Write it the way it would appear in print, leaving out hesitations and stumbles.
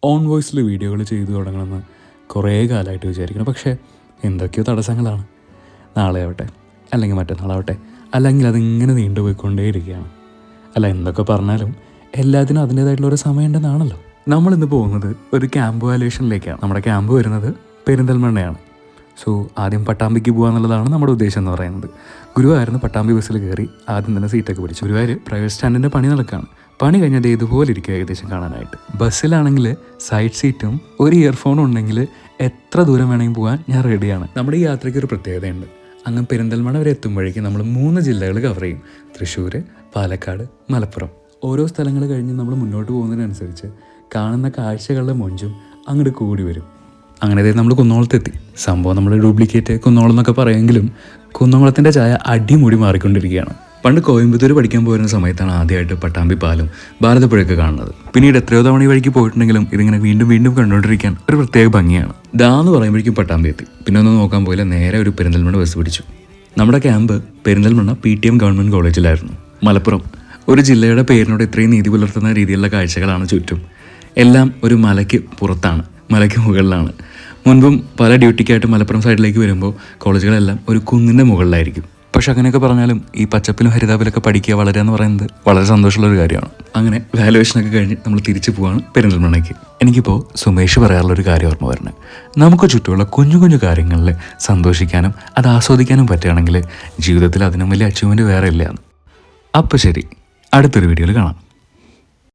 On വോയിസിൽ വീഡിയോകൾ ചെയ്തു തുടങ്ങണമെന്ന് കുറേ കാലമായിട്ട് വിചാരിക്കണം. പക്ഷേ എന്തൊക്കെയോ തടസ്സങ്ങളാണ്. നാളെ ആവട്ടെ, അല്ലെങ്കിൽ മറ്റന്നാളാവട്ടെ, അല്ലെങ്കിൽ അതിങ്ങനെ നീണ്ടുപോയിക്കൊണ്ടേയിരിക്കുകയാണ്. അല്ല, എന്തൊക്കെ പറഞ്ഞാലും എല്ലാത്തിനും അതിൻ്റേതായിട്ടുള്ള ഒരു സമയം ഉണ്ടെന്നാണല്ലോ. നമ്മളിന്ന് പോകുന്നത് ഒരു ക്യാമ്പ് വാല്യുവേഷനിലേക്കാണ്. നമ്മുടെ ക്യാമ്പ് വരുന്നത് പെരിന്തൽമണ്ണയാണ്. സോ ആദ്യം പട്ടാമ്പിക്ക് പോകുക എന്നുള്ളതാണ് നമ്മുടെ ഉദ്ദേശം എന്ന് പറയുന്നത്. ഗുരുവായൂരിന്ന് പട്ടാമ്പി ബസ്സിൽ കയറി ആദ്യം തന്നെ സീറ്റൊക്കെ പിടിച്ചു. ഗുരുവായൂർ പ്രൈവറ്റ് സ്റ്റാൻഡിൻ്റെ പണി നടക്കുകയാണ്. പണി കഴിഞ്ഞാൽ ഇതുപോലെ ഇരിക്കും ഏകദേശം കാണാനായിട്ട്. ബസ്സിലാണെങ്കിൽ സൈഡ് സീറ്റും ഒരു ഇയർഫോണും ഉണ്ടെങ്കിൽ എത്ര ദൂരം വേണമെങ്കിൽ പോകാൻ ഞാൻ റെഡിയാണ്. നമ്മുടെ ഈ യാത്രയ്ക്ക് ഒരു പ്രത്യേകതയുണ്ട്. അങ്ങ് പെരിന്തൽമണ്ണ വരെ എത്തുമ്പോഴേക്കും നമ്മൾ 3 ജില്ലകൾ കവർ ചെയ്യും: തൃശ്ശൂർ, പാലക്കാട്, മലപ്പുറം. ഓരോ സ്ഥലങ്ങൾ കഴിഞ്ഞ് നമ്മൾ മുന്നോട്ട് പോകുന്നതിനനുസരിച്ച് കാണുന്ന കാഴ്ചകളുടെ മൊഞ്ചും അങ്ങോട്ട് കൂടി വരും. അങ്ങനെ നമ്മൾ കുന്നോളത്തെത്തി. സംഭവം നമ്മൾ ഡ്യൂപ്ലിക്കേറ്റ് കുന്നോളം എന്നൊക്കെ പറയുമെങ്കിലും കുന്നോളത്തിൻ്റെ ചായ അടിമുടി മാറിക്കൊണ്ടിരിക്കുകയാണ്. പണ്ട് കോയമ്പത്തൂർ പഠിക്കാൻ പോയിരുന്ന സമയത്താണ് ആദ്യമായിട്ട് പട്ടാമ്പി പാലും ഭാരതപ്പുഴയൊക്കെ കാണുന്നത്. പിന്നീട് എത്രയോ തവണ ഈ വഴിക്ക് പോയിട്ടുണ്ടെങ്കിലും ഇതിങ്ങനെ വീണ്ടും വീണ്ടും കണ്ടുകൊണ്ടിരിക്കാൻ ഒരു പ്രത്യേക ഭംഗിയാണ്. എന്ന് പറയുമ്പോഴേക്കും പട്ടാമ്പി എത്തി. പിന്നെ ഒന്നും നോക്കാൻ പോയില്ല, നേരെ ഒരു പെരിന്തൽമണ്ണ ബസ് പിടിച്ചു. നമ്മുടെ ക്യാമ്പ് പെരിന്തൽമണ്ണ PTM ഗവൺമെൻറ് കോളേജിലായിരുന്നു. മലപ്പുറം ഒരു ജില്ലയുടെ പേരിനോട് ഇത്രയും നീതി പുലർത്തുന്ന രീതിയിലുള്ള കാഴ്ചകളാണ് ചുറ്റും. എല്ലാം ഒരു മലയ്ക്ക് പുറത്താണ്, മലയ്ക്ക് മുകളിലാണ്. മുൻപും പല ഡ്യൂട്ടിക്കായിട്ട് മലപ്പുറം സൈഡിലേക്ക് വരുമ്പോൾ കോളേജുകളെല്ലാം ഒരു കുന്നിൻ്റെ മുകളിലായിരിക്കും. പക്ഷെ അങ്ങനെയൊക്കെ പറഞ്ഞാലും ഈ പച്ചപ്പിലും ഹരിതാപിലൊക്കെ പഠിക്കുക വളരുക എന്ന് പറയുന്നത് വളരെ സന്തോഷമുള്ളൊരു കാര്യമാണ്. അങ്ങനെ വാല്യുവേഷനൊക്കെ കഴിഞ്ഞ് നമ്മൾ തിരിച്ചു പോവാണ് പെരിന്തൽമണ്ണയ്ക്ക്. എനിക്കിപ്പോൾ സുമേഷ് പറയാറുള്ളൊരു കാര്യം ഓർമ്മ വരണേ. നമുക്ക് ചുറ്റുമുള്ള കുഞ്ഞു കുഞ്ഞു കാര്യങ്ങളിൽ സന്തോഷിക്കാനും അത് ആസ്വദിക്കാനും പറ്റുകയാണെങ്കിൽ ജീവിതത്തിൽ അതിനും വലിയ അച്ചീവ്മെൻറ്റ് വേറെ ഇല്ല. അപ്പോൾ ശരി, അടുത്തൊരു വീഡിയോയിൽ കാണാം.